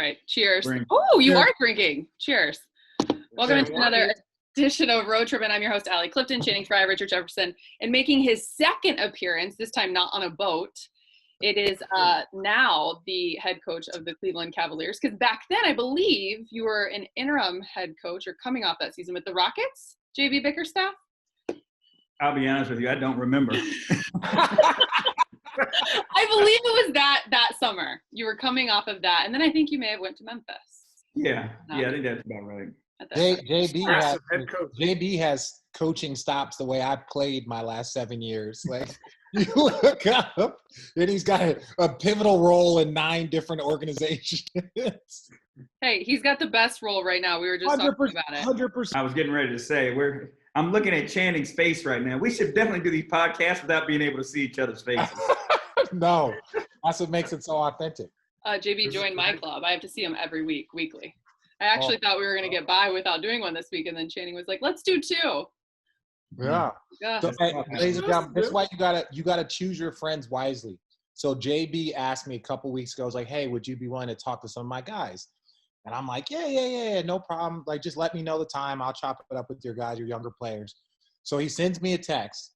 right. Cheers. Drink. Oh, you Cheers. are drinking. Cheers. Welcome to another edition of Road Trip, and I'm your host, Allie Clifton, Channing Frye, Richard Jefferson, and making his second appearance, this time not on a boat. It is now the head coach of the Cleveland Cavaliers, because back then I believe you were an interim head coach or coming off that season with the Rockets, JB Bickerstaff. I'll be honest with you, I don't remember. I believe it was that summer. You were coming off of that, and then I think you may have went to Memphis. Yeah, I think that's about right. JB has coaching stops the way I played my last 7 years. Like, you look up, and he's got a pivotal role in 9 different organizations. Hey, he's got the best role right now. We were just talking about it. 100%. I was getting ready to say, I'm looking at Channing's face right now. We should definitely do these podcasts without being able to see each other's faces. No, that's what makes it so authentic. JB joined my club. I have to see him every week, weekly. I actually thought we were going to get by without doing one this week, and then Channing was like, let's do 2. Yeah. So, Yeah. ladies and gentlemen, that's why you gotta choose your friends wisely. So JB asked me a couple weeks ago, I was like, hey, would you be willing to talk to some of my guys? And I'm like, yeah, no problem. Like, just let me know the time. I'll chop it up with your guys, your younger players. So he sends me a text.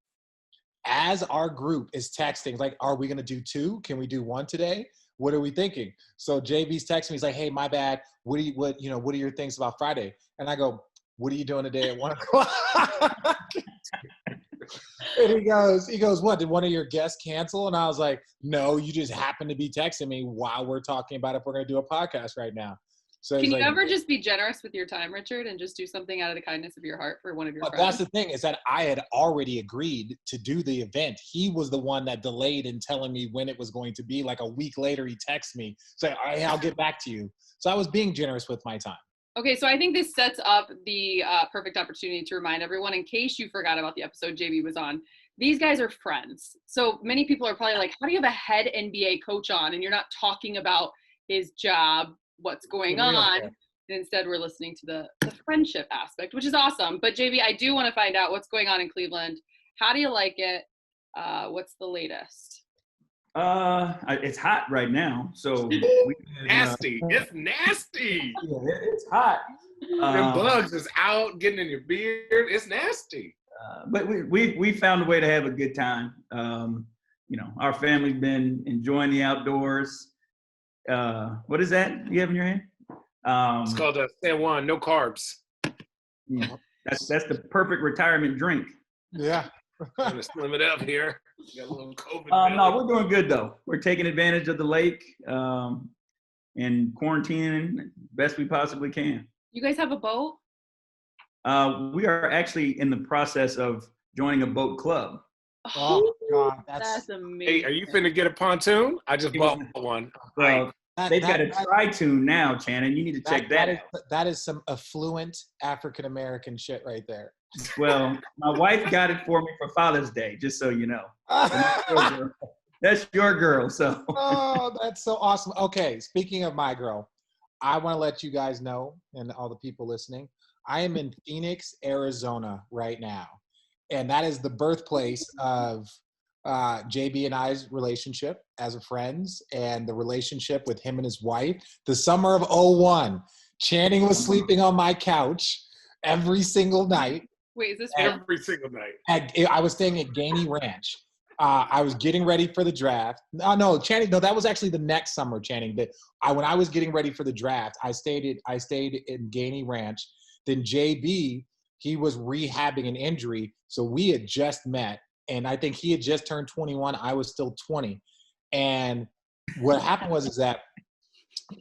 As our group is texting, like, are we going to do 2? Can we do 1 today? What are we thinking? So JB's texting me. He's like, hey, my bad. What are your things about Friday? And I go, what are you doing today at 1 o'clock? And he goes, what, did one of your guests cancel? And I was like, no, you just happened to be texting me while we're talking about if we're going to do a podcast right now. So can you ever just be generous with your time, Richard, and just do something out of the kindness of your heart for one of your friends? That's the thing, is that I had already agreed to do the event. He was the one that delayed in telling me when it was going to be. Like a week later, he texted me, saying, all right, I'll get back to you. So I was being generous with my time. Okay, so I think this sets up the perfect opportunity to remind everyone, in case you forgot about the episode JB was on, these guys are friends. So many people are probably like, how do you have a head NBA coach on and you're not talking about his job, what's going on? And instead we're listening to the friendship aspect, which is awesome. But JB, I do want to find out what's going on in Cleveland. How do you like it? What's the latest? It's hot right now, so nasty. It's nasty. Yeah, it's hot. Them bugs is out getting in your beard. It's nasty. But we found a way to have a good time. Our family's been enjoying the outdoors. What is that you have in your hand? It's called a San Juan, no carbs. Yeah, that's the perfect retirement drink. Yeah. I'm gonna slim it up here. Got a little COVID. No, we're doing good though. We're taking advantage of the lake and quarantining best we possibly can. You guys have a boat? We are actually in the process of joining a boat club. Oh God, that's amazing. Hey, are you finna get a pontoon? I just bought one. They've got a tri-tune now, Channing. You need to check that out. That is some affluent African-American shit right there. Well, my wife got it for me for Father's Day, just so you know. That's your girl, so. Oh, that's so awesome. Okay, speaking of my girl, I want to let you guys know, and all the people listening, I am in Phoenix, Arizona right now. And that is the birthplace of JB and I's relationship as friends, and the relationship with him and his wife. The summer of 2001, Channing was sleeping on my couch every single night. Wait, is this every single night? I was staying at Gainey Ranch. I was getting ready for the draft. No, Channing. No, that was actually the next summer, Channing. When I was getting ready for the draft, I stayed in Gainey Ranch. Then JB, he was rehabbing an injury, so we had just met, and I think he had just turned 21. I was still 20, and what happened was that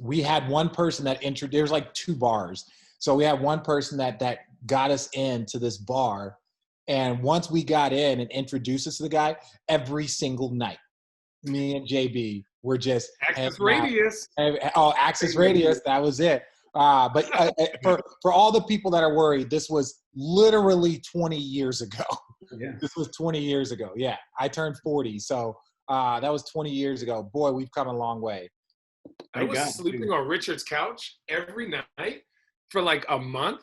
we had one person that there was like 2 bars, so we had one person that got us into this bar. And once we got in and introduced us to the guy, every single night, me and JB were just Access Radius. Access Radius. That was it. But for all the people that are worried, this was literally 20 years ago. Yeah. This was 20 years ago. Yeah, I turned 40, so that was 20 years ago. Boy, we've come a long way. I was sleeping on Richard's couch every night for like a month,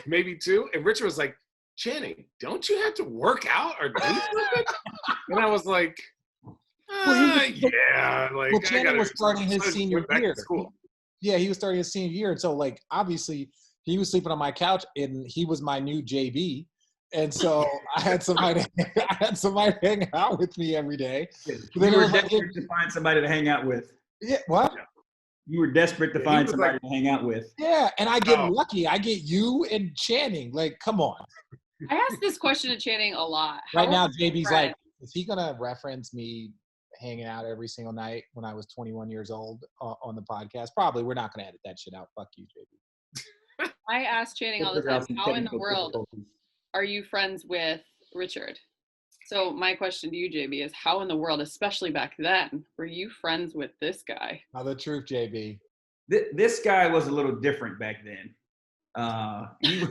maybe 2. And Richard was like, Channing, don't you have to work out or do something? And I was like, yeah. Like, well, Channing was starting his senior year. Yeah, he was starting his senior year. And so, like, obviously, he was sleeping on my couch, and he was my new JB. And so I had somebody to hang out with me every day. You were desperate to find somebody to hang out with. Yeah, what? You were desperate to find somebody to hang out with. Yeah, and I get lucky. I get you and Channing. Like, come on. I ask this question to Channing a lot. Right now, JB's like, is he gonna reference me hanging out every single night when I was 21 years old on the podcast? Probably. We're not gonna edit that shit out. Fuck you, JB. I ask Channing all the time, how in the world are you friends with Richard? So my question to you, JB, is how in the world, especially back then, were you friends with this guy? Tell the truth, JB. This guy was a little different back then. He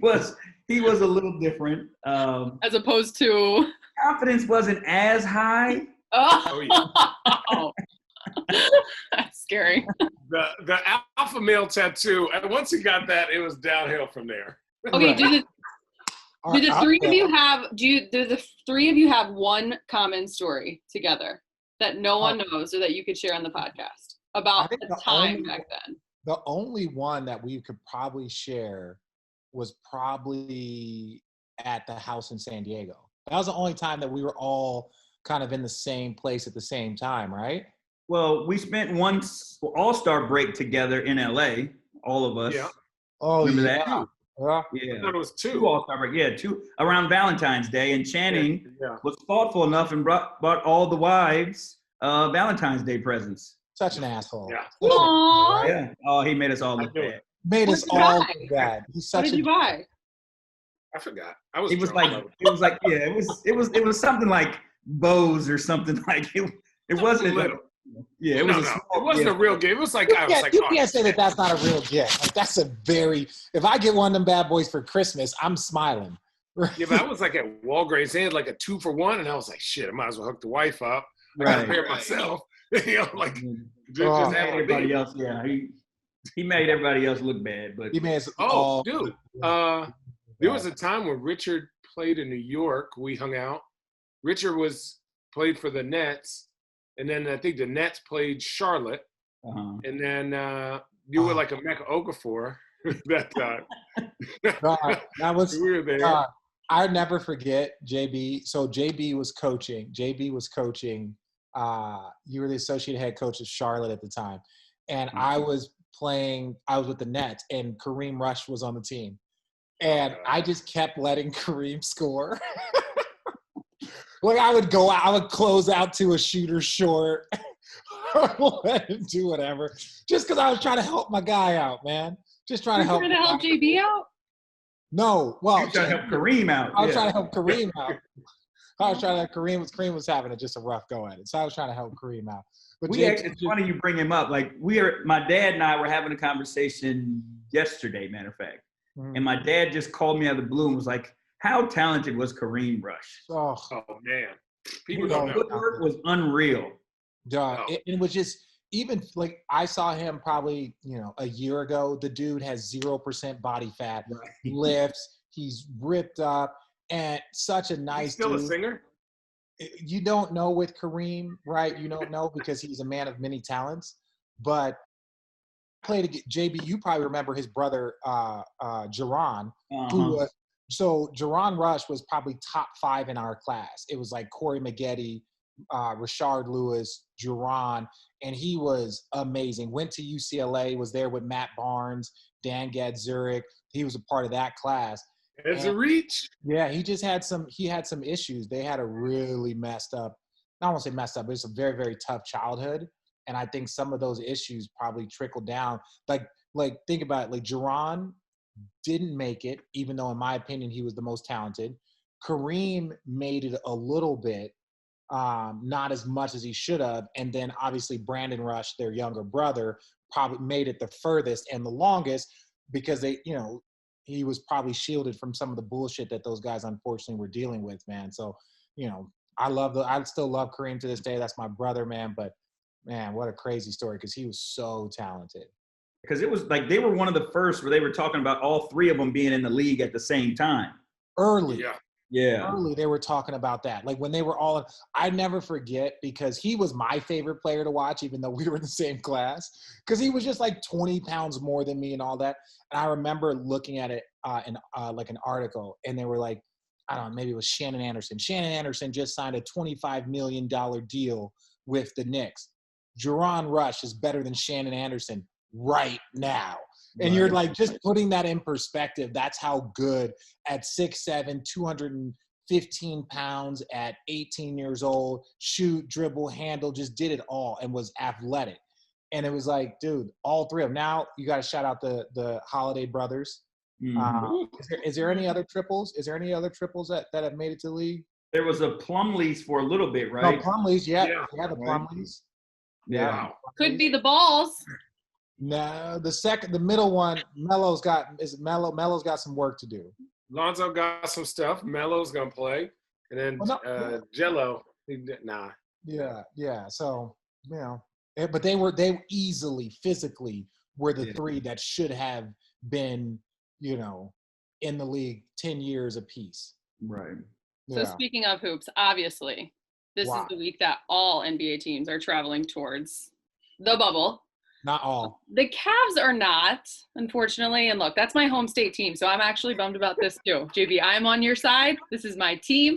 was a little different. As opposed to confidence wasn't as high. Oh yeah. That's scary. The alpha male tattoo, and once he got that, it was downhill from there. Okay, do the three of you have one common story together that no one knows or that you could share on the podcast about the time back then? The only one that we could probably share was probably at the house in San Diego. That was the only time that we were all kind of in the same place at the same time, right? Well, we spent one all-star break together in LA, all of us. Yeah. Oh, remember yeah. that? Yeah. I thought it was two. Two all-star break. Yeah, two around Valentine's Day. And Channing was thoughtful enough and brought all the wives Valentine's Day presents. Such an asshole. Yeah. Aww. Yeah. Oh, he made us all look bad. Made us all look bad. He's such what did you buy? I forgot. I was. It was something like Bose or something like it. It wasn't little. Yeah, it was. It wasn't a real gift. It was like you can't say that that's not a real gift. Like, that's a very. If I get one of them bad boys for Christmas, I'm smiling. Yeah, but I was like at Walgreens. They had like a 2-for-1, and I was like, shit, I might as well hook the wife up. I gotta pay it myself. You know, like just have everybody else. Yeah, he made everybody else look bad, but he made us dude. There was a time when Richard played in New York. We hung out. Richard played for the Nets, and then I think the Nets played Charlotte, and then you were like a Mecca Okafor that time. That was we were there. I'll never forget JB. So JB was coaching. You were the associate head coach of Charlotte at the time, and I was with the Nets, and Kareem Rush was on the team. And I just kept letting Kareem score. Like, I would go out, I would close out to a shooter short. Let him do whatever. Just because I was trying to help my guy out, man. Just trying to help. You trying to help JB out? No. Well, you were trying to help Kareem out. I was trying to help Kareem out. I was trying to help Kareem was having just a rough go at it. So I was trying to help Kareem out. But it's funny you bring him up. Like, my dad and I were having a conversation yesterday, matter of fact. And my dad just called me out of the blue and was like, how talented was Kareem Rush? Oh man. People don't know. Footwork was unreal. It was just, even like, I saw him probably, a year ago. The dude has 0% body fat, lifts, he's ripped up, and such a nice dude. Still dude. A singer? You don't know with Kareem, right? You don't know because he's a man of many talents. But played JB, you probably remember his brother, Jerron, so Jerron Rush was probably top 5 in our class. It was like Corey Maggette, Rashard Lewis, Jerron, and he was amazing. Went to UCLA, was there with Matt Barnes, Dan Gadzuric. He was a part of that class. It's a reach. Yeah, he had some issues. They had a really messed up, I don't want to say messed up, but it's a very, very tough childhood. And I think some of those issues probably trickled down. Like think about it. Like, Jerron didn't make it, even though in my opinion he was the most talented. Kareem made it a little bit, not as much as he should have. And then obviously Brandon Rush, their younger brother, probably made it the furthest and the longest because he was probably shielded from some of the bullshit that those guys unfortunately were dealing with, man. So, I still love Kareem to this day. That's my brother, man. But man, what a crazy story, because he was so talented. Because it was like they were one of the first where they were talking about all 3 of them being in the league at the same time. Early. Yeah. Yeah. Early, they were talking about that. Like when they were all, I never forget because he was my favorite player to watch, even though we were in the same class, because he was just like 20 pounds more than me and all that. And I remember looking at it in like an article, and they were like, I don't know, maybe it was Shannon Anderson. Shannon Anderson just signed a $25 million deal with the Knicks. Jerron Rush is better than Shannon Anderson right now. And you're like, just putting that in perspective, that's how good at 6'7", 215 pounds at 18 years old, shoot, dribble, handle, just did it all and was athletic. And it was like, dude, all three of them. Now you got to shout out the Holiday brothers. Is there any other triples? Is there any other triples that have made it to the league? There was a Plumlee's for a little bit, right? No, Plumlee's, yeah. Yeah. Yeah, the Plumlee's. Yeah. Wow. Could be the balls. No, the middle one, Melo's got some work to do. Lonzo got some stuff. Melo's gonna play, and then Jello. Nah. Yeah. So but they easily physically were the three that should have been in the league 10 years apiece. Right. So speaking of hoops, obviously, this is the week that all NBA teams are traveling towards the bubble. Not all. The Cavs are not, unfortunately. And look, that's my home state team, so I'm actually bummed about this too. JB, I'm on your side. This is my team.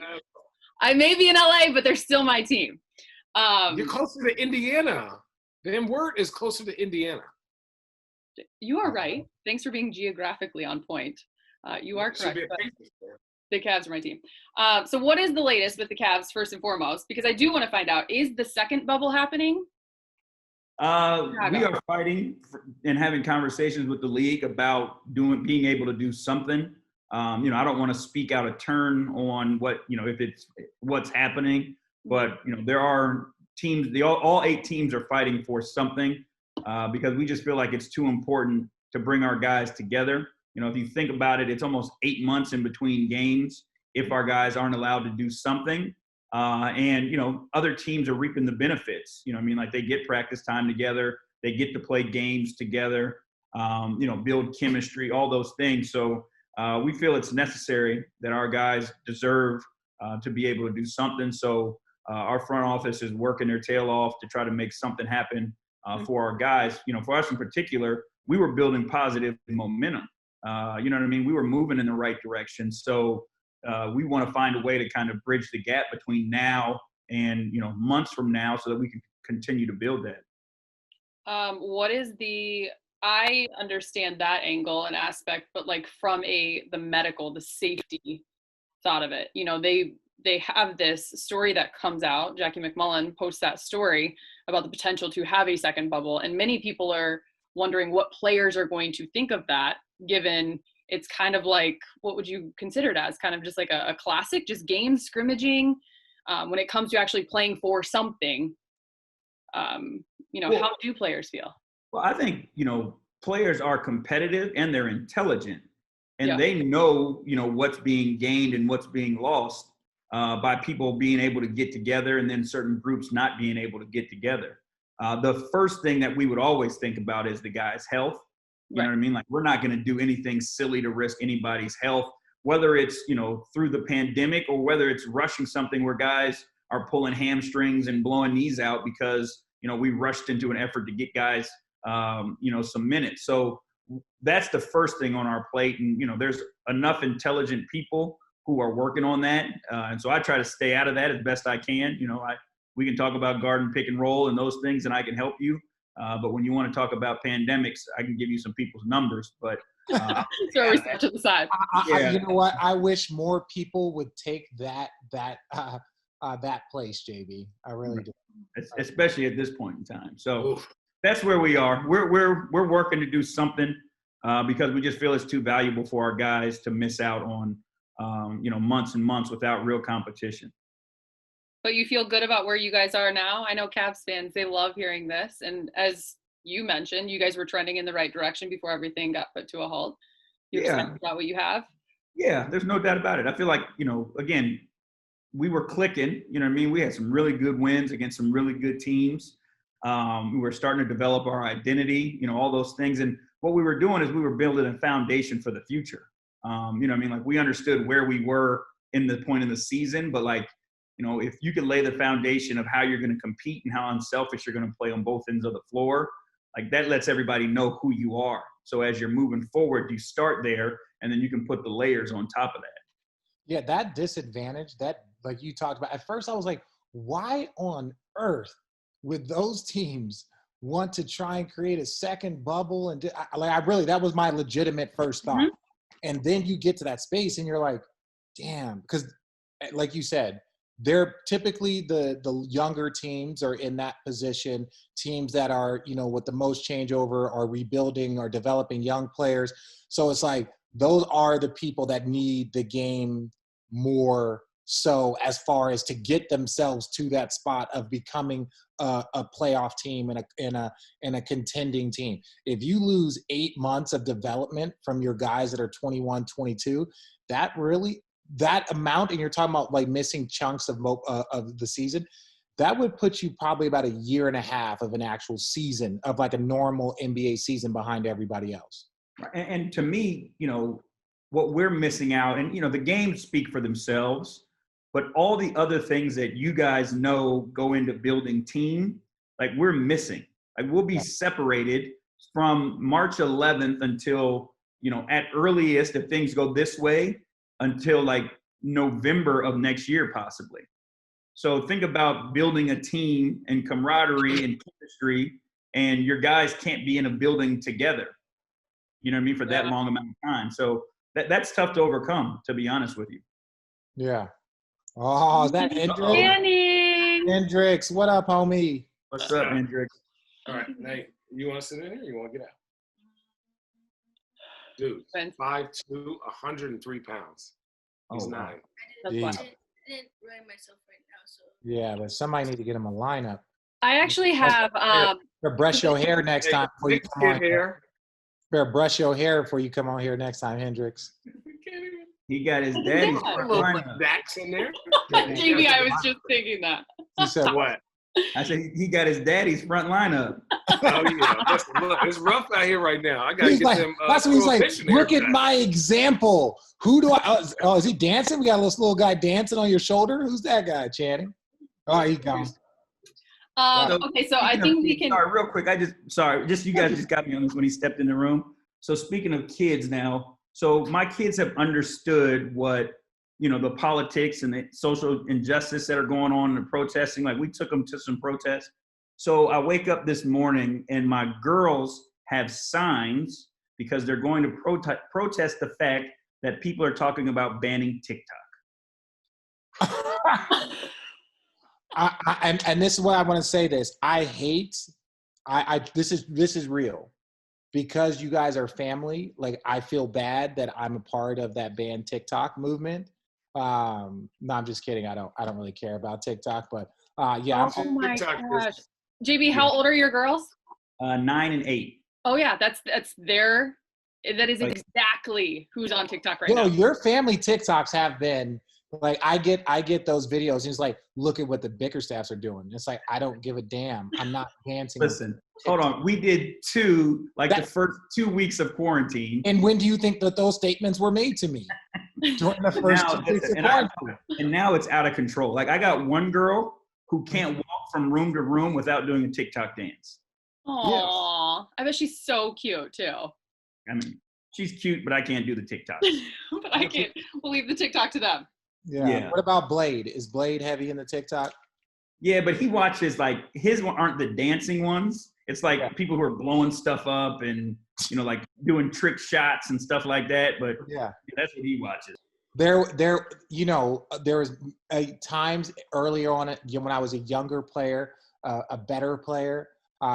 I may be in LA, but they're still my team. You're closer to Indiana. Van Wert is closer to Indiana. You are right. Thanks for being geographically on point. You are correct. The Cavs are my team. So what is the latest with the Cavs, first and foremost? Because I do want to find out, is the second bubble happening? We are fighting and having conversations with the league about being able to do something. I don't want to speak out of turn on what, if it's what's happening, but, there are teams, all 8 teams are fighting for something because we just feel like it's too important to bring our guys together. If you think about it, it's almost 8 months in between games if our guys aren't allowed to do something. And other teams are reaping the benefits. Like they get practice time together, they get to play games together, build chemistry, all those things. So we feel it's necessary that our guys deserve to be able to do something. So our front office is working their tail off to try to make something happen for our guys. For us in particular, we were building positive momentum. We were moving in the right direction. So we want to find a way to kind of bridge the gap between now and, months from now so that we can continue to build that. I understand that angle and aspect, but like from the medical, the safety thought of it, they have this story that comes out. Jackie McMullen posts that story about the potential to have a second bubble. And many people are wondering what players are going to think of that, given it's kind of like, what would you consider it as? Kind of just like a classic, just game scrimmaging. When it comes to actually playing for something, how do players feel? Well, I think, players are competitive and they're intelligent and they know, what's being gained and what's being lost by people being able to get together and then certain groups not being able to get together. The first thing that we would always think about is the guy's health. You know what I mean? Like we're not going to do anything silly to risk anybody's health, whether it's, through the pandemic or whether it's rushing something where guys are pulling hamstrings and blowing knees out because, we rushed into an effort to get guys, some minutes. So that's the first thing on our plate. And, there's enough intelligent people who are working on that. And so I try to stay out of that as best I can. We can talk about guard and pick and roll and those things and I can help you. But when you want to talk about pandemics, I can give you some people's numbers. But throw research to the side. You know what? I wish more people would take that place, JB. I really do. Especially at this point in time. So that's where we are. We're working to do something because we just feel it's too valuable for our guys to miss out on months and months without real competition. But you feel good about where you guys are now? I know Cavs fans, they love hearing this. And as you mentioned, you guys were trending in the right direction before everything got put to a halt. You're excited about what you have? Yeah, there's no doubt about it. I feel like, again, we were clicking. We had some really good wins against some really good teams. We were starting to develop our identity, all those things. And what we were doing is we were building a foundation for the future. Like we understood where we were in the point in the season, but like, you know, if you can lay the foundation of how you're going to compete and how unselfish you're going to play on both ends of the floor, like that lets everybody know who you are. So as you're moving forward, you start there and then you can put the layers on top of that. Yeah, that disadvantage that like you talked about, at first I was like, why on earth would those teams want to try and create a second bubble? And that was my legitimate first thought. And then you get to that space and you're like, damn, because like you said, they're typically the younger teams are in that position. Teams that are, you know, with the most changeover are rebuilding or developing young players. So it's like those are the people that need the game more so as far as to get themselves to that spot of becoming a playoff team and a contending team. If you lose 8 months of development from your guys that are 21, 22, that amount, and you're talking about like missing chunks of the season, that would put you probably about a year and a half of an actual season of like a normal NBA season behind everybody else. And to me, you know, what we're missing out, and, you know, the games speak for themselves, but all the other things that you guys know go into building team, like we're missing. Like we'll be separated from March 11th until, you know, at earliest, if things go this way, until like November of next year, possibly. So think about building a team and camaraderie and chemistry, and your guys can't be in a building together. You know what I mean? For that long amount of time. So that's tough to overcome, to be honest with you. Yeah. Oh, is that Hendrix? Hendrix, what up, homie? What's up, Hendrix? All right, Nate, you want to sit in here or you want to get out? Dude, 5'2", 103 pounds. He's 9. That's Jeez. wild. I didn't write myself right now, so. Yeah, but somebody need to get him a lineup. I actually have Or brush your hair next time before you come on here. Better brush your hair before you come on here next time, Hendrix. He got his daddy's front lineup. Dax in there. JB, I was just thinking that. You said What? I said he got his daddy's front lineup. Oh yeah, listen, look, it's rough out here right now. I gotta He's get like, them. that's what he's like. prohibition Look at haircuts. my example. Who do I? Oh, is he dancing? We got this little guy dancing on your shoulder. Who's that guy, Channing? Oh, he comes. Okay, so I think we can. Sorry, real quick. Just you guys just got me on this when he stepped in the room. So speaking of kids now, so my kids have understood what, you know, the politics and the social injustice that are going on and the protesting. Like we took them to some protests. So I wake up this morning and my girls have signs because they're going to protest the fact that people are talking about banning TikTok. And this is why I want to say this. This is real. Because you guys are family, like I feel bad that I'm a part of that ban TikTok movement. No, I'm just kidding. I don't really care about TikTok, but yeah. Oh my gosh. JB, how old are your girls? 9 and 8. Oh yeah, that is exactly who's on TikTok right now. Your family TikToks have been like I get those videos and it's like, look at what the Bickerstaffs are doing. It's like I don't give a damn. I'm not dancing. Listen, hold on. We did 2 the first 2 weeks of quarantine. And when do you think that those statements were made to me? During the first 2 weeks of quarantine. And now it's out of control. Like I got one girl who can't walk from room to room without doing a TikTok dance. Aww, I bet she's so cute too. I mean, she's cute, but I can't do the TikTok. But I can't. We'll leave the TikTok to them. Yeah. What about Blade? Is Blade heavy in the TikTok? Yeah, but he watches like his one aren't the dancing ones. It's like people who are blowing stuff up and, you know, like doing trick shots and stuff like that. But yeah, that's what he watches. There, you know, there was times earlier on when I was a younger player, a better player.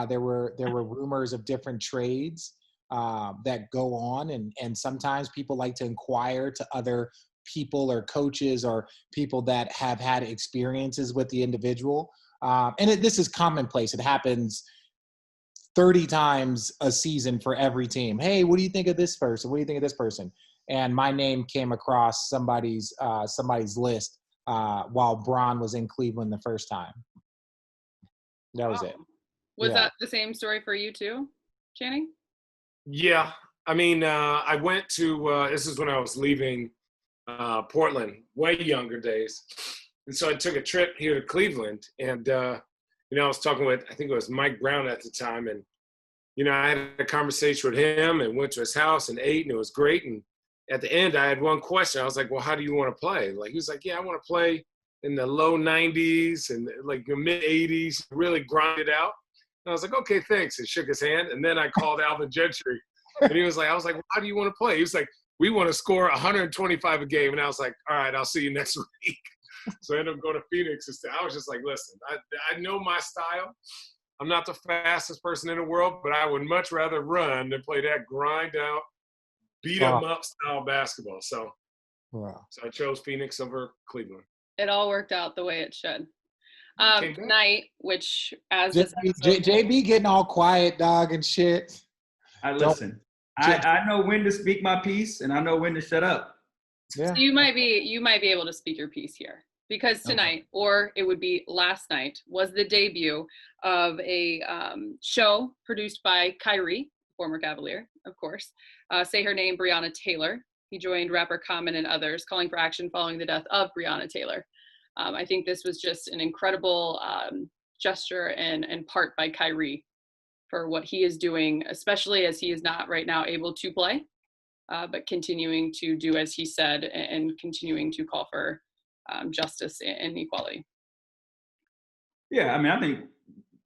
There were rumors of different trades that go on, and sometimes people like to inquire to other people or coaches or people that have had experiences with the individual. And this is commonplace. It happens 30 times a season for every team. Hey, what do you think of this person? What do you think of this person? And my name came across somebody's list while Bron was in Cleveland the first time. That was it. Was that the same story for you too, Channing? Yeah. I mean, I went to, this is when I was leaving Portland, way younger days. And so I took a trip here to Cleveland, and I was talking with, I think it was Mike Brown at the time, and I had a conversation with him and went to his house and ate, and it was great. And at the end, I had one question. I was like, well, how do you want to play? Like, he was like, yeah, I want to play in the low 90s and like the mid 80s, really grind it out. And I was like, okay, thanks. And shook his hand. And then I called Alvin Gentry, and I was like, well, how do you want to play? He was like, we want to score 125 a game. And I was like, all right, I'll see you next week. So I ended up going to Phoenix. I was just like, listen, I know my style. I'm not the fastest person in the world, but I would much rather run than play that grind out, beat 'em up style basketball. So I chose Phoenix over Cleveland. It all worked out the way it should. Tonight, which as JB getting all quiet, dog, and shit. Listen. I know when to speak my piece, and I know when to shut up. Yeah. So you might be able to speak your piece here, because tonight, or it would be last night, was the debut of a show produced by Kyrie, former Cavalier, of course. Say her name, Breonna Taylor. He joined rapper Common and others, calling for action following the death of Breonna Taylor. I think this was just an incredible gesture and part by Kyrie for what he is doing, especially as he is not right now able to play, but continuing to do as he said and continuing to call for justice and equality. Yeah, I mean, I think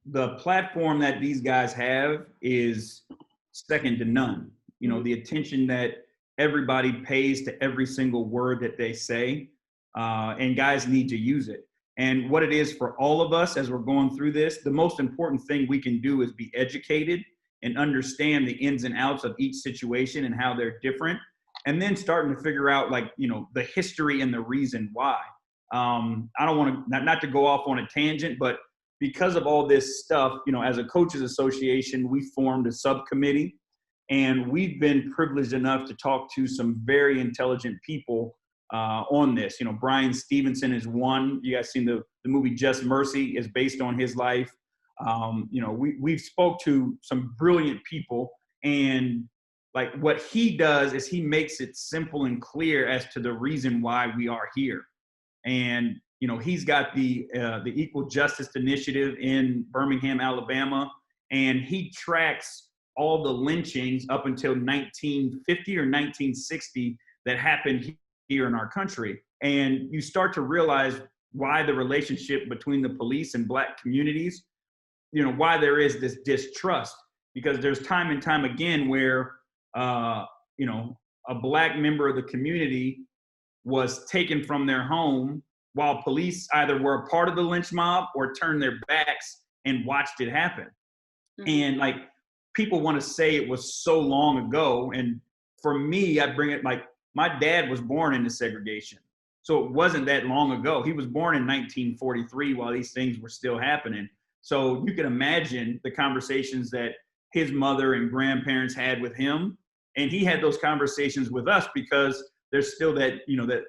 the platform that these guys have is second to none. The attention that everybody pays to every single word that they say, and guys need to use it. And what it is for all of us as we're going through this, the most important thing we can do is be educated and understand the ins and outs of each situation and how they're different. And then starting to figure out the history and the reason why. I don't want to, not to go off on a tangent, but because of all this stuff, as a coaches association, we formed a subcommittee, and we've been privileged enough to talk to some very intelligent people on this. Brian Stevenson is one. You guys seen the movie Just Mercy is based on his life. We've spoke to some brilliant people, and like what he does is he makes it simple and clear as to the reason why we are here. And he's got the Equal Justice Initiative in Birmingham, Alabama, and he tracks all the lynchings up until 1950 or 1960 that happened here in our country. And you start to realize why the relationship between the police and Black communities, why there is this distrust, because there's time and time again where, a Black member of the community was taken from their home while police either were a part of the lynch mob or turned their backs and watched it happen. Mm-hmm. And people want to say it was so long ago. And for me, I bring it my dad was born into segregation. So it wasn't that long ago. He was born in 1943 while these things were still happening. So you can imagine the conversations that his mother and grandparents had with him. And he had those conversations with us because there's still that,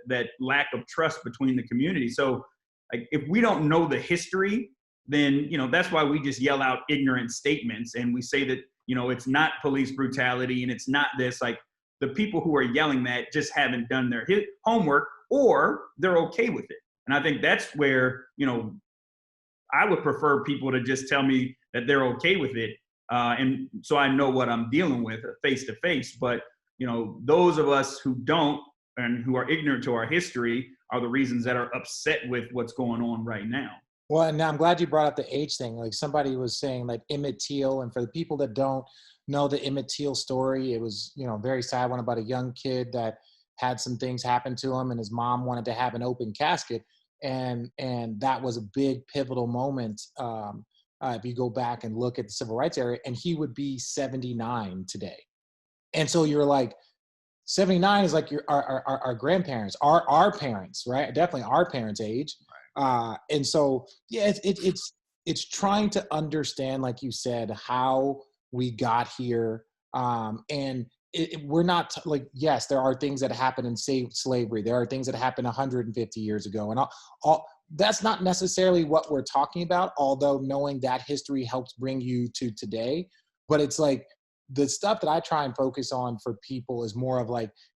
that lack of trust between the community. So if we don't know the history, then, that's why we just yell out ignorant statements. And we say that, it's not police brutality and it's not this. The people who are yelling that just haven't done their homework, or they're okay with it. And I think that's where, I would prefer people to just tell me that they're okay with it. And so I know what I'm dealing with face to face. But, those of us who don't and who are ignorant to our history are the reasons that are upset with what's going on right now. Well, and I'm glad you brought up the age thing. Somebody was saying Emmett Till, and for the people that don't know the Emmett Till story, it was, very sad one about a young kid that had some things happen to him, and his mom wanted to have an open casket. And that was a big pivotal moment. If you go back and look at the civil rights era, and he would be 79 today. And so you're 79 is our grandparents, our parents, right? Definitely our parents' age. And so, yeah, it's trying to understand, like you said, how we got here. And we're not yes, there are things that happen in slavery. There are things that happened 150 years ago. And all that's not necessarily what we're talking about, although knowing that history helps bring you to today. But it's the stuff that I try and focus on for people is more of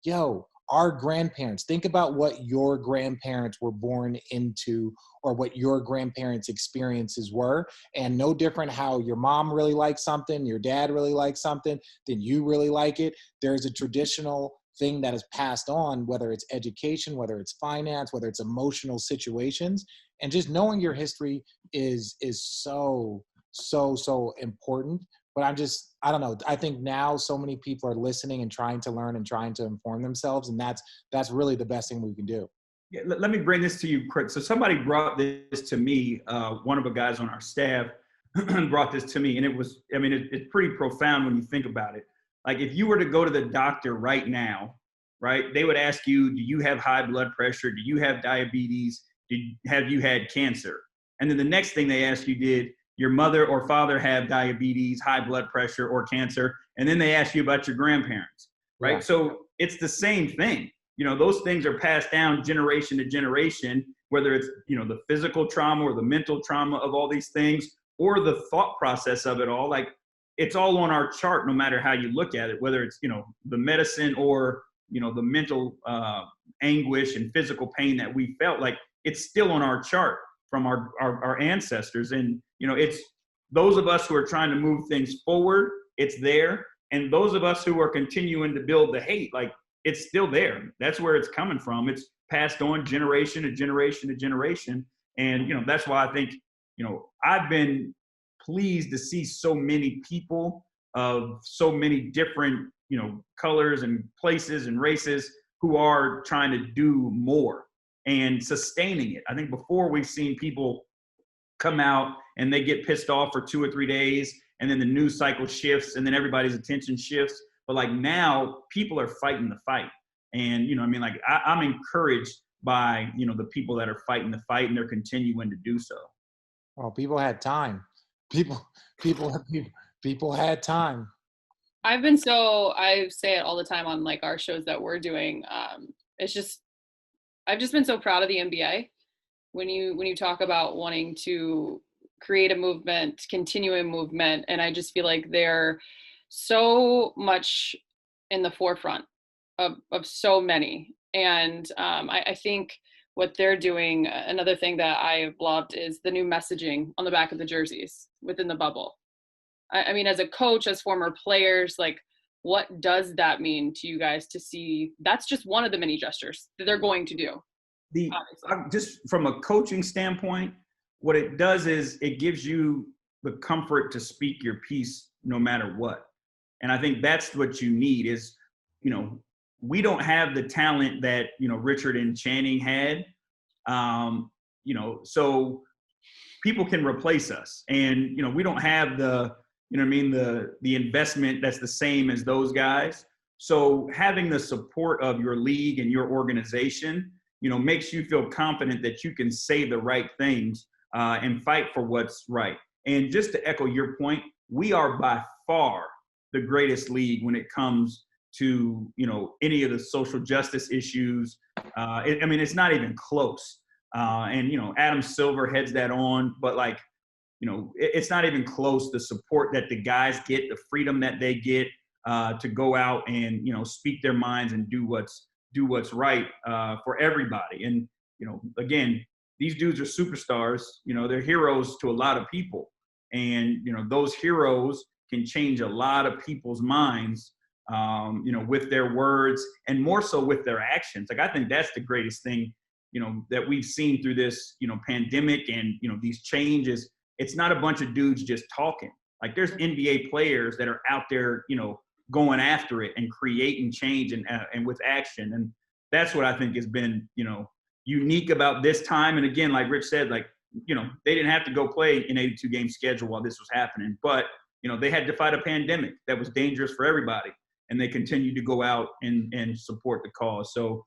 yo, our grandparents, think about what your grandparents were born into or what your grandparents' experiences were. And no different how your mom really likes something, your dad really likes something, then you really like it. There's a traditional thing that is passed on, whether it's education, whether it's finance, whether it's emotional situations. And just knowing your history is so important. But I don't know. I think now so many people are listening and trying to learn and trying to inform themselves. And that's really the best thing we can do. Yeah, let me bring this to you, Chris. So somebody brought this to me. One of the guys on our staff brought this to me, and it's pretty profound when you think about it. Like if you were to go to the doctor right now, right, they would ask you, do you have high blood pressure? Do you have diabetes? Have you had cancer? And then the next thing they ask you, did your mother or father have diabetes, high blood pressure, or cancer? And then they ask you about your grandparents, right? Yeah. So it's the same thing. Those things are passed down generation to generation, whether it's, the physical trauma or the mental trauma of all these things, or the thought process of it all. Like it's all on our chart, no matter how you look at it, whether it's, the medicine or, the mental anguish and physical pain that we felt. Like it's still on our chart from our ancestors. And, it's those of us who are trying to move things forward, it's there. And those of us who are continuing to build the hate, like it's still there. That's where it's coming from. It's passed on generation to generation to generation. And, that's why I think, I've been pleased to see so many people of so many different, colors and places and races who are trying to do more and sustaining it. I think before we've seen people come out and they get pissed off for 2 or 3 days, and then the news cycle shifts and then everybody's attention shifts. But like now people are fighting the fight. And, I'm encouraged by, the people that are fighting the fight, and they're continuing to do so. Well, people had time. People had time. I say it all the time on like our shows that we're doing. I've just been so proud of the NBA when you talk about wanting to create a movement, continue a movement. And I just feel like they're so much in the forefront of so many. And I think what they're doing, another thing that I've loved is the new messaging on the back of the jerseys within the bubble. I mean, as a coach, as former players, like what does that mean to you guys to see? That's just one of the many gestures that they're going to do. Just from a coaching standpoint, what it does is it gives you the comfort to speak your piece no matter what. And I think that's what you need is, we don't have the talent that, Richard and Channing had. So people can replace us, and, we don't have the investment that's the same as those guys. So having the support of your league and your organization, makes you feel confident that you can say the right things and fight for what's right. And just to echo your point, we are by far the greatest league when it comes to, any of the social justice issues. It's not even close. And Adam Silver heads that on, but like, it's not even close. The support that the guys get, the freedom that they get to go out and, speak their minds and do what's right for everybody. And, again, these dudes are superstars. They're heroes to a lot of people. And, those heroes can change a lot of people's minds, with their words and more so with their actions. Like, I think that's the greatest thing, that we've seen through this, pandemic and, these changes. It's not a bunch of dudes just talking. Like there's NBA players that are out there, going after it and creating change and with action. And that's what I think has been, unique about this time. And again, like Rich said, like, they didn't have to go play an 82 game schedule while this was happening, but, they had to fight a pandemic that was dangerous for everybody. And they continued to go out and support the cause. So,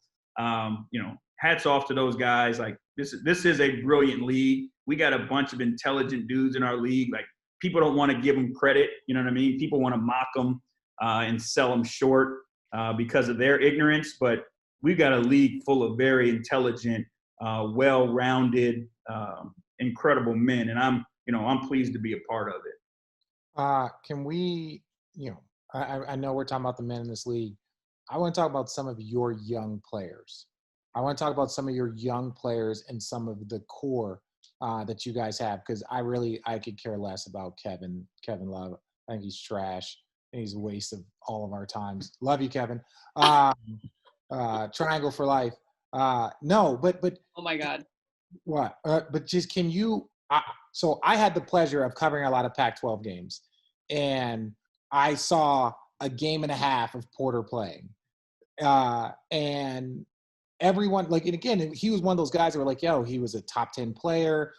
hats off to those guys. Like this is a brilliant league. We got a bunch of intelligent dudes in our league. Like people don't want to give them credit. You know what I mean? People want to mock them and sell them short because of their ignorance. But we've got a league full of very intelligent, well-rounded, incredible men. And I'm pleased to be a part of it. Can we, I know we're talking about the men in this league. I want to talk about some of your young players. I want to talk about some of your young players and some of the core that you guys have, because I could care less about Kevin Love. I think he's trash and he's a waste of all of our times. Love you, Kevin. Triangle for life. No, but Oh my God. what? But just can you? So I had the pleasure of covering a lot of Pac-12 games, and I saw a game and a half of Porter playing, and everyone and again, he was one of those guys that were like, "Yo, he was a top 10 player."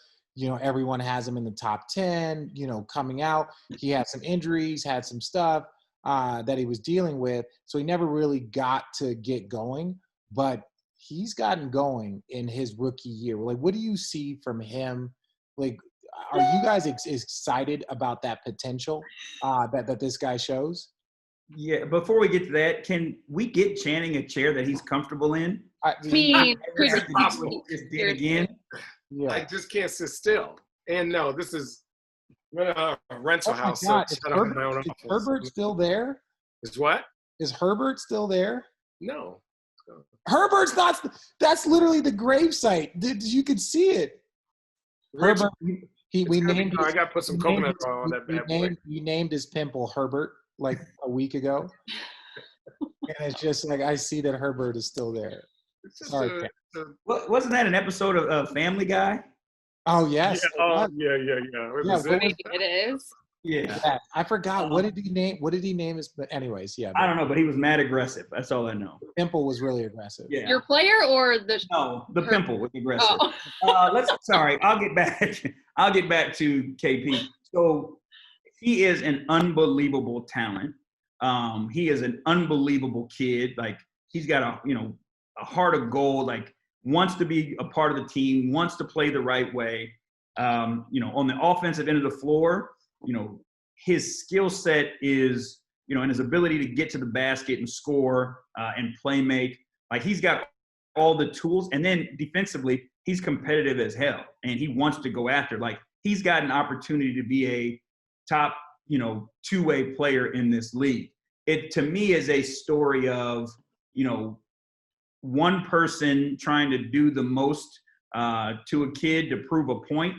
Everyone has him in the top 10. Coming out, he had some injuries, had some stuff that he was dealing with, so he never really got to get going. But he's gotten going in his rookie year. Like, what do you see from him? Like, are you guys excited about that potential that this guy shows? Yeah, before we get to that, can we get Channing a chair that he's comfortable in? I mean, just did again. Yeah. I just can't sit still. And no, this is a rental house. God. So Is Herbert still there? Is what? Is Herbert still there? No. Herbert's not. That's literally the gravesite. You could see it. Herbert. We named. I got to put some coconut oil on that bad boy. We named his pimple Herbert like a week ago, and it's just like I see that Herbert is still there. Sorry, wasn't that an episode of Family Guy? Oh yes. Yeah. It is. Yeah. I forgot. What did he name his? But anyways, yeah. I don't know, but he was mad aggressive. That's all I know. Pimple was really aggressive. Yeah. Your player or the? No, the pimple was aggressive. Oh. Sorry. I'll get back to KP. So he is an unbelievable talent. He is an unbelievable kid. Like, he's got a heart of gold. Like, wants to be a part of the team. Wants to play the right way. On the offensive end of the floor, his skill set is, and his ability to get to the basket and score and play make. Like, he's got all the tools. And then defensively, he's competitive as hell, and he wants to go after. Like, he's got an opportunity to be a top, two-way player in this league. It, to me, is a story of, one person trying to do the most to a kid to prove a point.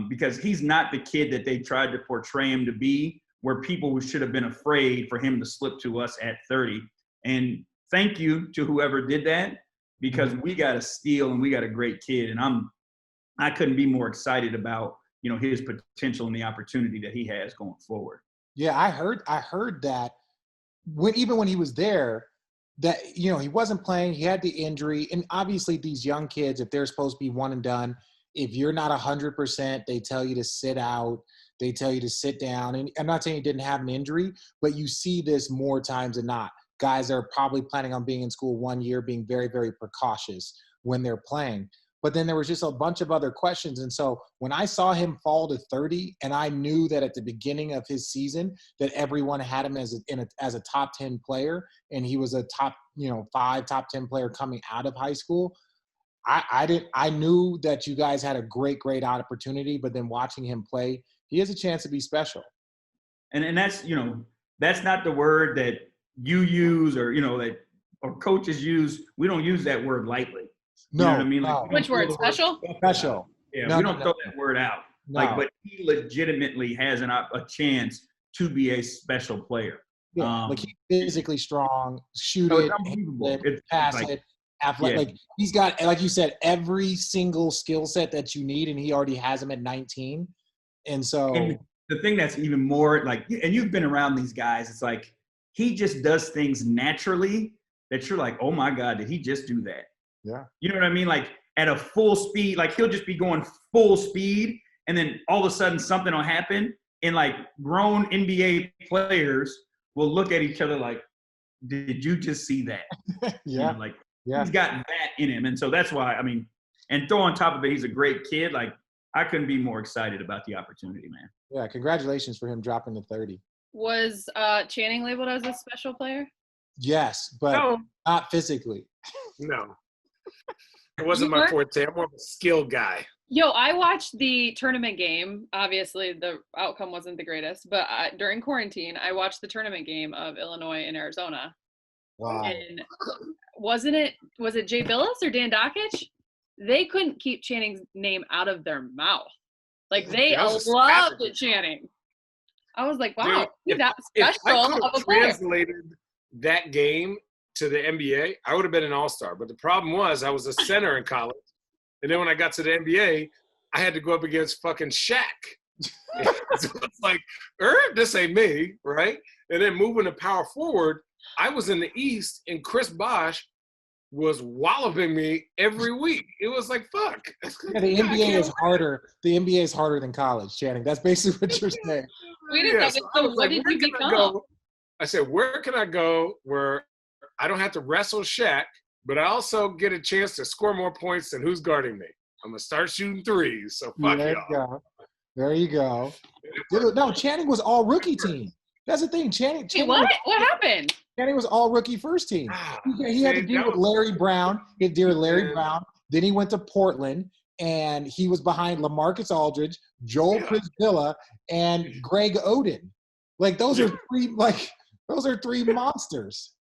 Because he's not the kid that they tried to portray him to be, where people should have been afraid for him to slip to us at 30. And thank you to whoever did that, because we got a steal and we got a great kid. And I couldn't be more excited about, his potential and the opportunity that he has going forward. Yeah, I heard that even when he was there, that, he wasn't playing, he had the injury. And obviously these young kids, if they're supposed to be one and done, if you're not 100%, they tell you to sit out. They tell you to sit down. And I'm not saying he didn't have an injury, but you see this more times than not. Guys are probably planning on being in school 1 year, being very, very precautious when they're playing. But then there was just a bunch of other questions. And so when I saw him fall to 30, and I knew that at the beginning of his season that everyone had him as a top 10 player, and he was a top, 5, top 10 player coming out of high school, I knew that you guys had a great opportunity, but then watching him play, he has a chance to be special. And that's, that's not the word that you use or, or coaches use. We don't use that word lightly. No. You know what I mean? Like, which word? Special? Special. Yeah, we don't throw that word out. No. Like, but he legitimately has a chance to be a special player. Yeah, like, he's physically strong, shoot it, pass it. Athletic, Like, he's got, like you said, every single skill set that you need, and he already has them at 19. And so the thing that's even more like, and you've been around these guys, it's like he just does things naturally that you're like, oh my God, did he just do that? Yeah. You know what I mean? Like, at a full speed, like, he'll just be going full speed, and then all of a sudden something will happen, and like grown NBA players will look at each other like, did you just see that? Yeah. He's got that in him. And so that's why, and throw on top of it, he's a great kid. Like, I couldn't be more excited about the opportunity, man. Yeah, congratulations for him dropping to 30. Was Channing labeled as a special player? Yes, but not physically. No. It wasn't my forte. I'm more of a skill guy. Yo, I watched the tournament game. Obviously, the outcome wasn't the greatest, but during quarantine, I watched the tournament game of Illinois and Arizona. Wow. And was it Jay Billis or Dan Dockich? They couldn't keep Channing's name out of their mouth. Like they loved Channing. I was like, wow, Dude, that's if special I could of a have player. translated that game to the NBA, I would have been an all-star. But the problem was I was a center in college. And then when I got to the NBA, I had to go up against fucking Shaq. So it's like, this ain't me, right? And then moving to power forward, I was in the East, and Chris Bosh was walloping me every week. It was like, fuck. Yeah, the NBA is harder. The NBA is harder than college, Channing. That's basically what you're saying. Wait a second. So what did you become? I said, where can I go where I don't have to wrestle Shaq, but I also get a chance to score more points than who's guarding me? I'm going to start shooting threes, so fuck y'all. There you go. No, Channing was all rookie team. That's the thing. Channing what happened? Channing was all rookie first team. He had to deal with Larry Brown. He had to deal with Larry Brown. Then he went to Portland, and he was behind LaMarcus Aldridge, Joel Priscilla, and Greg Oden. Like those are three monsters.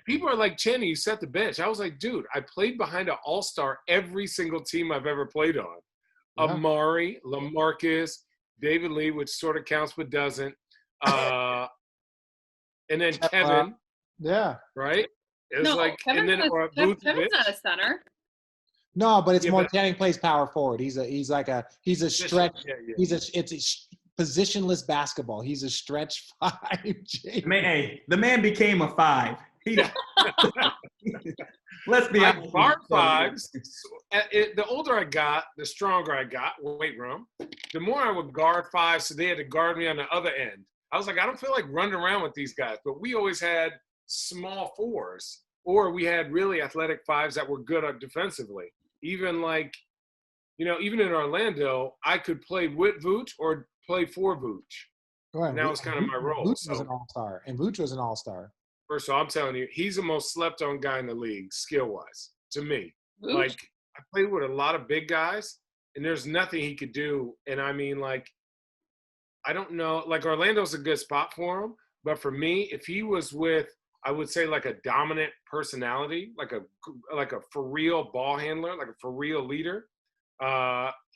People are like, Channing, you set the bench. I was like, dude, I played behind an all-star every single team I've ever played on. Yeah. Amari, LaMarcus, David Lee, which sort of counts but doesn't. And then Kevin. Yeah. Right? It was Kevin's not a center. No, but it's more Channing plays power forward. He's a stretch. Yeah. It's positionless basketball. He's a stretch 5. The man became a 5. Let's be honest. Guard 5s. The older I got, the stronger I got. Weight room. The more I would guard 5, so they had to guard me on the other end. I was like, I don't feel like running around with these guys. But we always had small 4s, or we had really athletic 5s that were good defensively. Even even in Orlando, I could play with Vooch or play for Vooch. And that was kind of my role. Vooch was an all-star, and Vooch was an all-star. First of all, I'm telling you, he's the most slept-on guy in the league, skill-wise, to me. Vooch? Like, I played with a lot of big guys, and there's nothing he could do. And I mean, like, I don't know. Like, Orlando's a good spot for him. But for me, if he was with, I would say, like a dominant personality, like a for-real ball handler, like a for-real leader,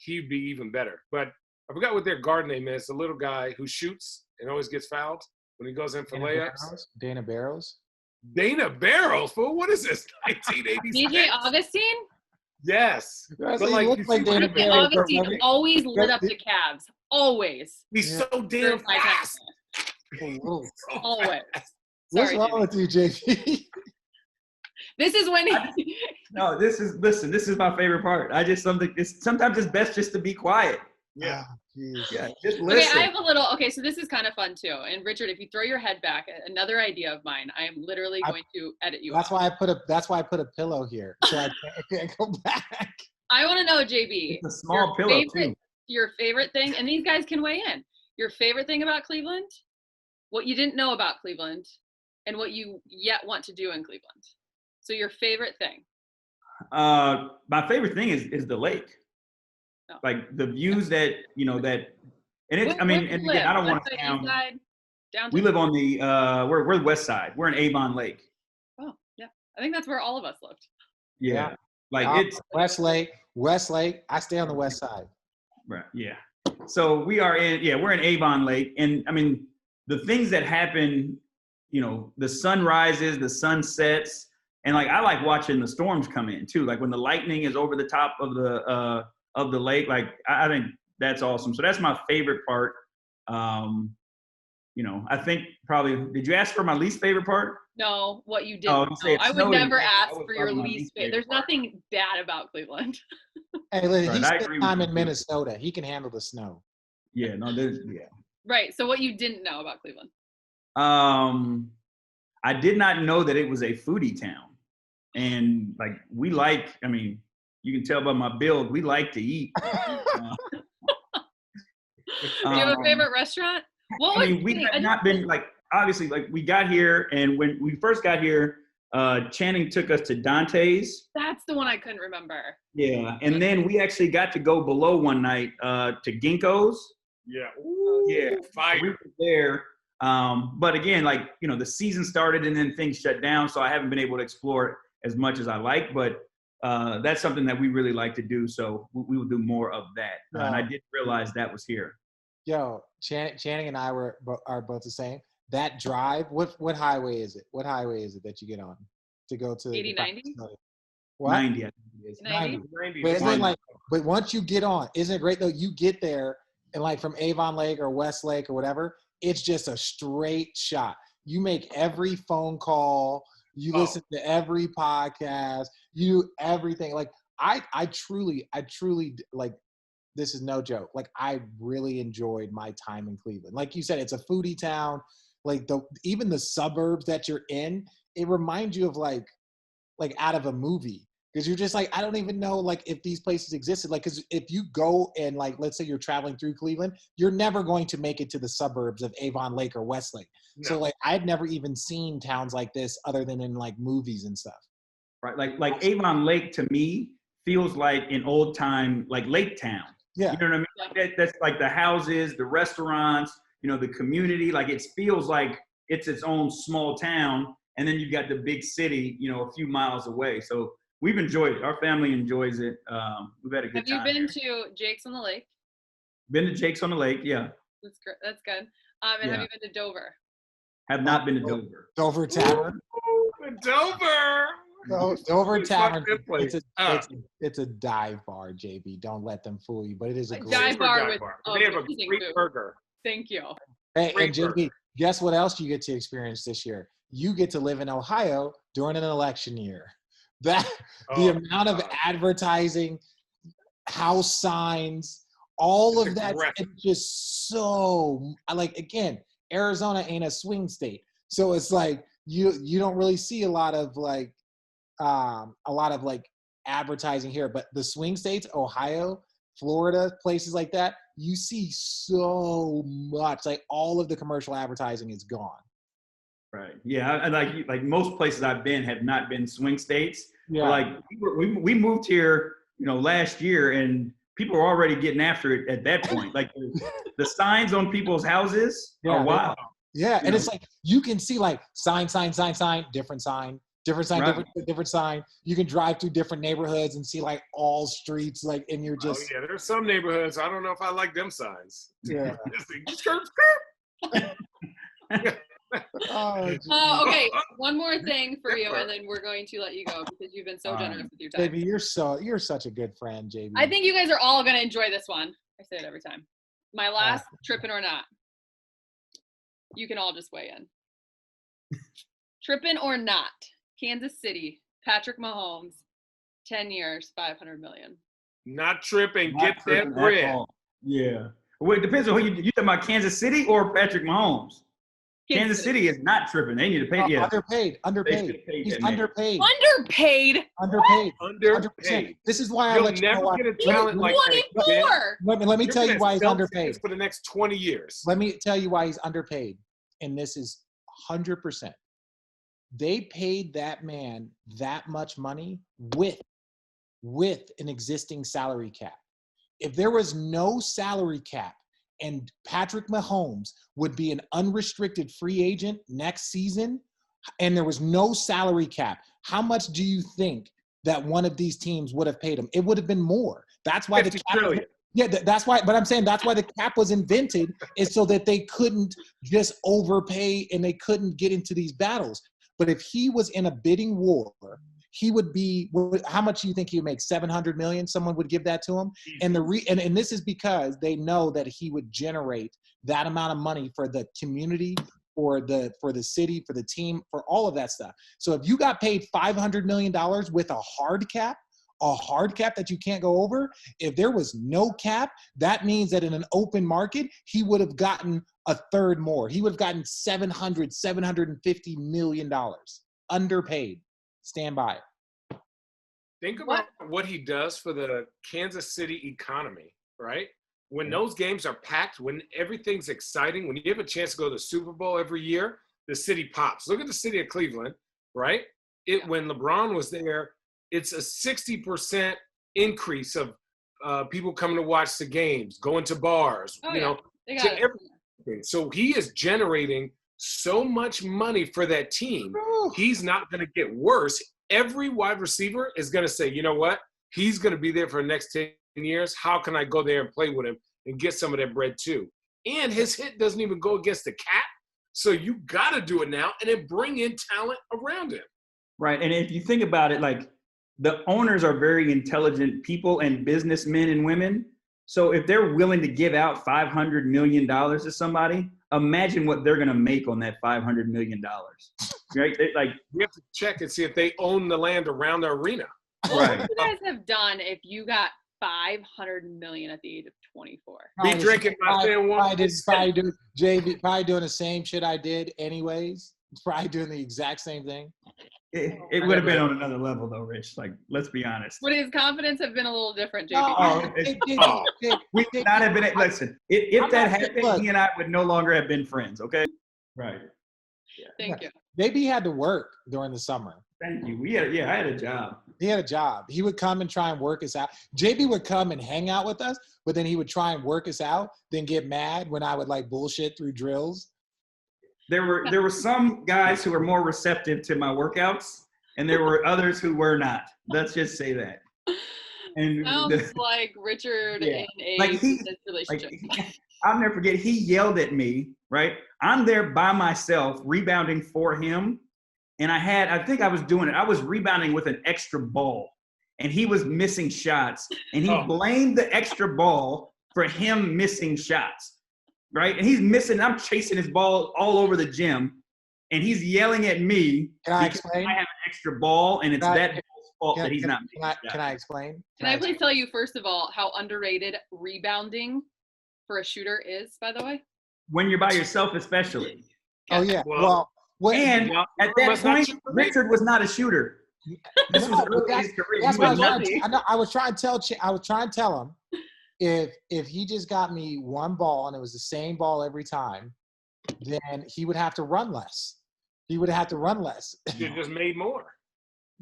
he'd be even better. But I forgot what their guard name is, the little guy who shoots and always gets fouled when he goes in for layups. Dana Barrows? Dana Barrows? Fool, what is this, 1986? DJ Augustine? Yes. But like Dana Barrows. Augustine always lit up the Cavs. Always. He's so damn fast. Always. What's wrong with you, JP? This is when this is my favorite part. Sometimes it's best just to be quiet. Yeah. Yeah, just listen. Okay, so this is kind of fun too. And Richard, if you throw your head back, another idea of mine, I am literally going to edit you. That's why I put a pillow here, so I can't go back. I want to know, JB. It's a small pillow too. Your favorite thing, and these guys can weigh in. Your favorite thing about Cleveland, what you didn't know about Cleveland, and what you yet want to do in Cleveland. So your favorite thing. My favorite thing is the lake. No. Like the views that and it's. Again, I don't want to sound. We live on the we're West Side. We're in Avon Lake. Oh yeah, I think that's where all of us lived. Yeah, it's Westlake. I stay on the West Side. Right. Yeah. So we're in Avon Lake, and I mean the things that happen. The sun rises, the sun sets, and I like watching the storms come in too. Like when the lightning is over the top of the lake, I think that's awesome. So that's my favorite part. I think probably, did you ask for my least favorite part? No, what you didn't know. I would never ask for your least favorite. There's nothing bad about Cleveland. Hey, listen, he spent time in Minnesota. He can handle the snow. Yeah, no, yeah. Right, so what you didn't know about Cleveland? I did not know that it was a foodie town. And you can tell by my build, we like to eat. Do you have a favorite restaurant? We have not been obviously we got here, and when we first got here, Channing took us to Dante's. That's the one I couldn't remember. Yeah, and then we actually got to go below one night to Ginkgo's. Yeah. Yeah. Fire. We were there. But again, like, the season started and then things shut down. So I haven't been able to explore it as much as I like, but that's something that we really like to do. So we will do more of that. And I didn't realize that was here. Yo, Channing and I are both the same. That drive, what highway is it? What highway is it that you get on to go to 80, 90? What? 90, I think it is. 90? But isn't it like, but once you get on, isn't it great though? You get there and like from Avon Lake or West Lake or whatever, it's just a straight shot. You make every phone call, you listen to every podcast, you do everything. Like I truly like, this is no joke. Like I really enjoyed my time in Cleveland. Like you said, it's a foodie town. Like even the suburbs that you're in, it reminds you of like out of a movie. Because you're just like, I don't even know like if these places existed. Like, because if you go and like, let's say you're traveling through Cleveland, you're never going to make it to the suburbs of Avon Lake or Westlake. No. So like, I'd never even seen towns like this other than in like movies and stuff. Right, like Avon Lake to me feels like an old time like Lake Town. Yeah, you know what I mean. That's like the houses, the restaurants, the community. Like it feels like it's its own small town, and then you've got the big city, a few miles away. So we've enjoyed it. Our family enjoys it. We've had a good time. Have you been to Jake's on the Lake? Been to Jake's on the Lake, yeah. That's great. That's good. And have you been to Dover? Have not been to Dover. Dover Tavern. Dover. Dover Tavern. It's a dive bar, JB. Don't let them fool you. But it is a great dive bar with they have a great burger. Thank you. Hey, and JB, guess what else you get to experience this year? You get to live in Ohio during an election year. The amount of advertising, house signs, all of that, it's just so like, again, Arizona ain't a swing state. So it's like you don't really see a lot of advertising here, but the swing states, Ohio, Florida, places like that, you see so much. Like all of the commercial advertising is gone. Right. Yeah. And like most places I've been have not been swing states. Yeah. But like we moved here, last year, and people are already getting after it at that point. Like the signs on people's houses are wild. Yeah. And it's like, you can see like sign, different sign. Right. Different sign. You can drive through different neighborhoods and see like all streets, like, and you're just. Oh, yeah, there's some neighborhoods. I don't know if I like them signs. Yeah. Skirt. Okay, one more thing for you, and then we're going to let you go because you've been so generous with your time. JB, you're such a good friend, JB. I think you guys are all going to enjoy this one. I say it every time. My last tripping or not. You can all just weigh in. Tripping or not. Kansas City, Patrick Mahomes, 10 years, $500 million. Not tripping. Get that bread. Yeah. Well, it depends on who you talking about, Kansas City or Patrick Mahomes. Kansas City is not tripping. They need to pay. Underpaid. He's underpaid. Underpaid. This is why You'll never get a talent like that. Let me tell you why he's underpaid. For the next 20 years. Let me tell you why he's underpaid. And this is 100%. They paid that man that much money with an existing salary cap. If there was no salary cap and Patrick Mahomes would be an unrestricted free agent next season and there was no salary cap, how much do you think that one of these teams would have paid him? It would have been more. That's why the cap. Yeah, that's why. But I'm saying that's why the cap was invented, is so that they couldn't just overpay and they couldn't get into these battles. But if he was in a bidding war, he would be. How much do you think he would make? $700 million. Someone would give that to him, and and this is because they know that he would generate that amount of money for the community, for the city, for the team, for all of that stuff. So if you got paid $500 million with a hard cap that you can't go over, if there was no cap, that means that in an open market, he would have gotten a third more. He would have gotten $750 million. Underpaid. Stand by. Think about what he does for the Kansas City economy, right? When those games are packed, when everything's exciting, when you have a chance to go to the Super Bowl every year, the city pops. Look at the city of Cleveland, right? When LeBron was there, it's a 60% increase of people coming to watch the games, going to bars, So he is generating so much money for that team. He's not going to get worse. Every wide receiver is going to say, you know what? He's going to be there for the next 10 years. How can I go there and play with him and get some of that bread too? And his hit doesn't even go against the cap. So you got to do it now and then bring in talent around him. Right. And if you think about it, like the owners are very intelligent people and businessmen and women. So if they're willing to give out $500 million to somebody, imagine what they're going to make on that $500 million. Right? Like we have to check and see if they own the land around the arena. What would you guys have done if you got $500 million at the age of 24? Be drinking my fan one. Probably doing the same shit I did anyways. Probably doing the exact same thing. It would have been on another level though, Rich. Like, let's be honest. Would his confidence have been a little different, JB? We would not have been. Listen, if that happened, he and I would no longer have been friends. Okay. Right. Yeah. Thank you. JB had to work during the summer. Thank you. I had a job. He had a job. He would come and try and work us out. JB would come and hang out with us, but then he would try and work us out, then get mad when I would like bullshit through drills. There were some guys who were more receptive to my workouts, and there were others who were not. Let's just say that. And sounds like Richard in a relationship. I'll never forget. He yelled at me. Right, I'm there by myself, rebounding for him, and I think I was doing it. I was rebounding with an extra ball, and he was missing shots, and he blamed the extra ball for him missing shots. Right? And he's missing, I'm chasing his ball all over the gym, and he's yelling at me because I have an extra ball, and it's that ball's fault that he's not making shots. Can I explain? Can I please tell you, first of all, how underrated rebounding for a shooter is, by the way? When you're by yourself, especially. Oh, yeah. And at that point, Richard was not a shooter. This was early in his career. I was trying to tell him, if he just got me one ball and it was the same ball every time, then he would have to run less. He would have to run less. You just made more.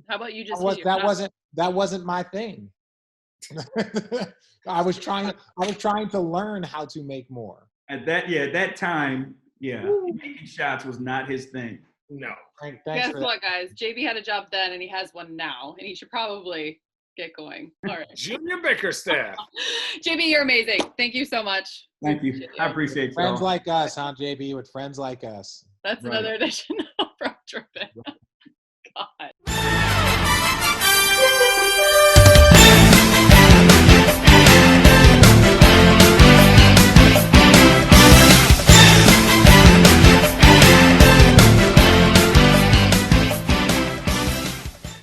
How about you just that wasn't my thing. I was trying to learn how to make more. At that time, making shots was not his thing. No. Guess what, guys? JB had a job then, and he has one now, and he should probably get going. All right. Junior Bickerstaff. JB, you're amazing. Thank you so much. Thank you. I appreciate it. Friends like us, huh, JB? With friends like us. That's another edition of Road Tripping.